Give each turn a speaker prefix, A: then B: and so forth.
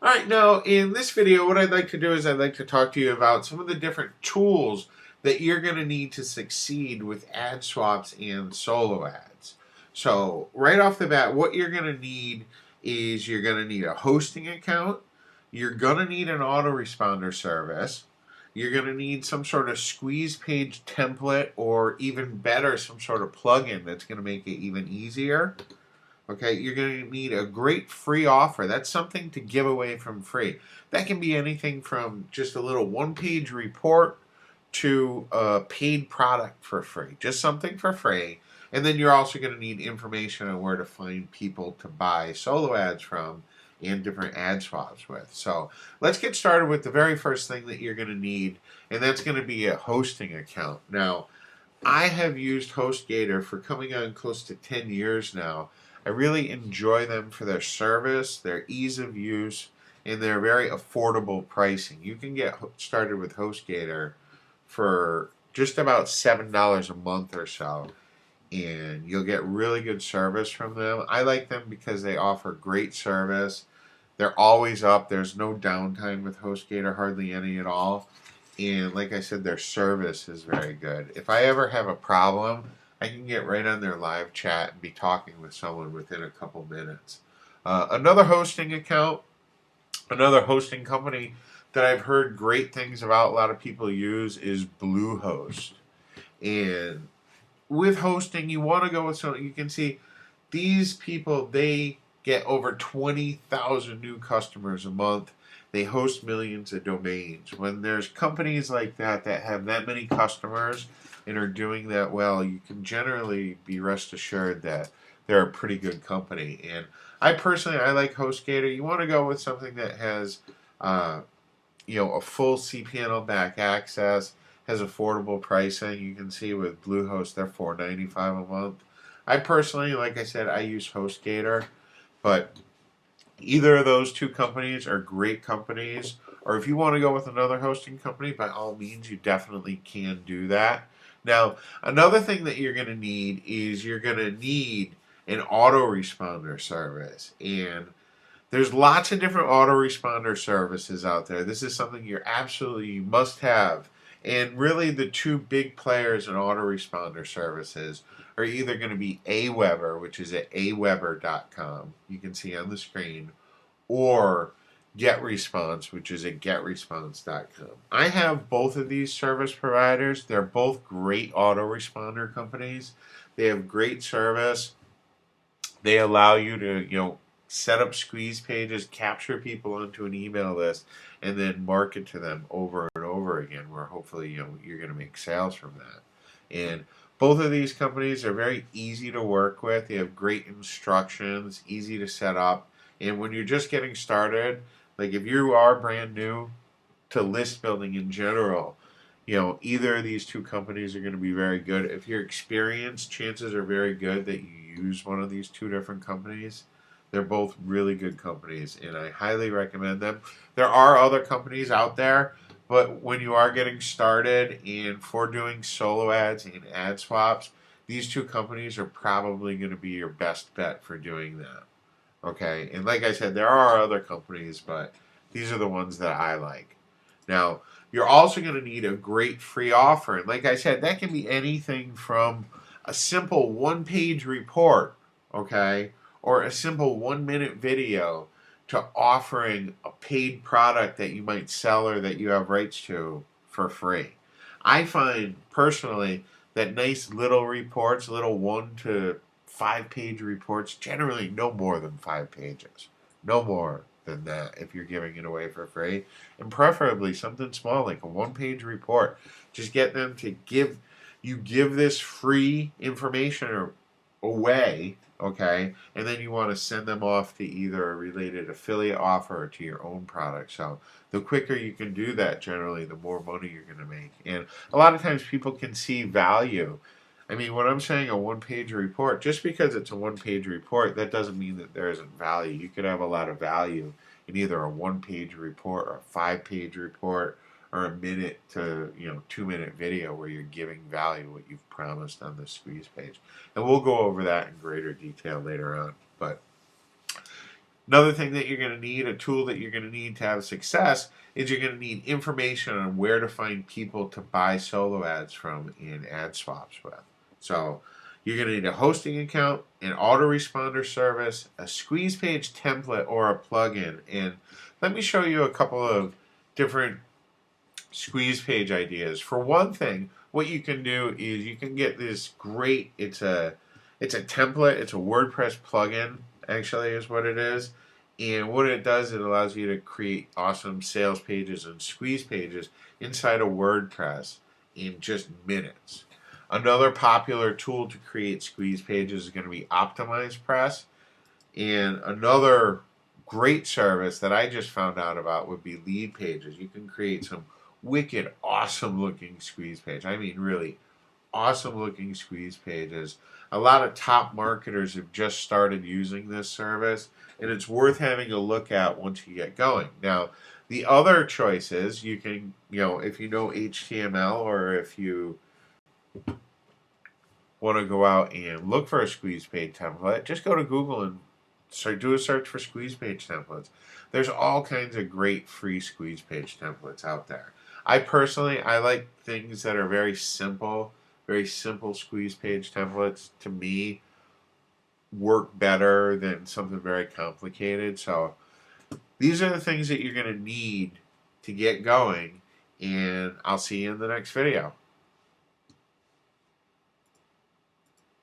A: Alright, now in this video what I'd like to do is I'd like to talk to you about some of the different tools that you're going to need to succeed with ad swaps and solo ads. So right off the bat, what you're going to need is you're going to need a hosting account, you're going to need an autoresponder service, you're going to need some sort of squeeze page template, or even better, some sort of plugin that's going to make it even easier. Okay, you're going to need a great free offer. That's something to give away from free. That can be anything from just a little one-page report to a paid product for free. Just something for free. And then you're also going to need information on where to find people to buy solo ads from and different ad swaps with. So let's get started with the very first thing that you're going to need, and that's going to be a hosting account. Now, I have used HostGator for coming on close to 10 years now. I really enjoy them for their service, their ease of use, and their very affordable pricing. You can get started with HostGator for just about $7 a month or so, and you'll get really good service from them. I like them because they offer great service. They're always up. There's no downtime with HostGator, hardly any at all. And like I said, their service is very good. If I ever have a problem, I can get right on their live chat and be talking with someone within a couple minutes. Another hosting account, another hosting company that I've heard great things about, a lot of people use, is Bluehost. And with hosting, you want to go with something. You can see these people, they get over 20,000 new customers a month. They host millions of domains. When there's companies like that that have that many customers and are doing that well, you can generally be rest assured that they're a pretty good company. And I personally, I like HostGator. You want to go with something that has, a full cPanel back access, has affordable pricing. You can see with Bluehost, they're $4.95 a month. I personally, like I said, I use HostGator, but either of those two companies are great companies. Or if you want to go with another hosting company, by all means, you definitely can do that. Now, another thing that you're going to need is you're going to need an autoresponder service. And there's lots of different autoresponder services out there. This is something you absolutely must have. And really, the two big players in autoresponder services are either going to be Aweber, which is at aweber.com, you can see on the screen, or GetResponse, which is at getresponse.com. I have both of these service providers. They're both great autoresponder companies. They have great service. They allow you to, set up squeeze pages, capture people onto an email list, and then market to them over and over again, where hopefully you're going to make sales from that. And both of these companies are very easy to work with. They have great instructions, easy to set up. And when you're just getting started, like if you are brand new to list building in general, either of these two companies are going to be very good. If you're experienced, chances are very good that you use one of these two different companies. They're both really good companies, and I highly recommend them. There are other companies out there, but when you are getting started and for doing solo ads and ad swaps, these two companies are probably going to be your best bet for doing that. Okay, and like I said, there are other companies, but these are the ones that I like. Now, you're also going to need a great free offer. And like I said, that can be anything from a simple one-page report, okay, or a simple 1-minute video, to offering a paid product that you might sell or that you have rights to for free. I find personally that nice little reports, little 1 to 5-page reports, generally no more than 5 pages. No more than that if you're giving it away for free. And preferably something small like a 1-page report. Just get them to give this free information away, okay? And then you want to send them off to either a related affiliate offer or to your own product. So the quicker you can do that, generally, the more money you're going to make. And a lot of times people can see value. I mean, when I'm saying a 1-page report, just because it's a 1-page report, that doesn't mean that there isn't value. You could have a lot of value in either a 1-page report or a 5-page report or a 1 to 2-minute video where you're giving value what you've promised on the squeeze page. And we'll go over that in greater detail later on. But Another thing that you're going to need, a tool that you're going to need to have success, is you're going to need information on where to find people to buy solo ads from in ad swaps with. So you're going to need a hosting account, an autoresponder service, a squeeze page template, or a plugin. And let me show you a couple of different squeeze page ideas. For one thing, what you can do is you can get this great, it's a template, it's a WordPress plugin, actually is what it is. And what it does, it allows you to create awesome sales pages and squeeze pages inside of WordPress in just minutes. Another popular tool to create squeeze pages is going to be OptimizePress. And another great service that I just found out about would be Leadpages. You can create some wicked, awesome looking squeeze page. I mean, really awesome looking squeeze pages. A lot of top marketers have just started using this service, and it's worth having a look at once you get going. Now, the other choice is you can, if you know HTML, or if you want to go out and look for a squeeze page template, just go to Google and do a search for squeeze page templates. There's all kinds of great free squeeze page templates out there. I personally, I like things that are very simple squeeze page templates. To me, work better than something very complicated. So these are the things that you're going to need to get going, and I'll see you in the next video.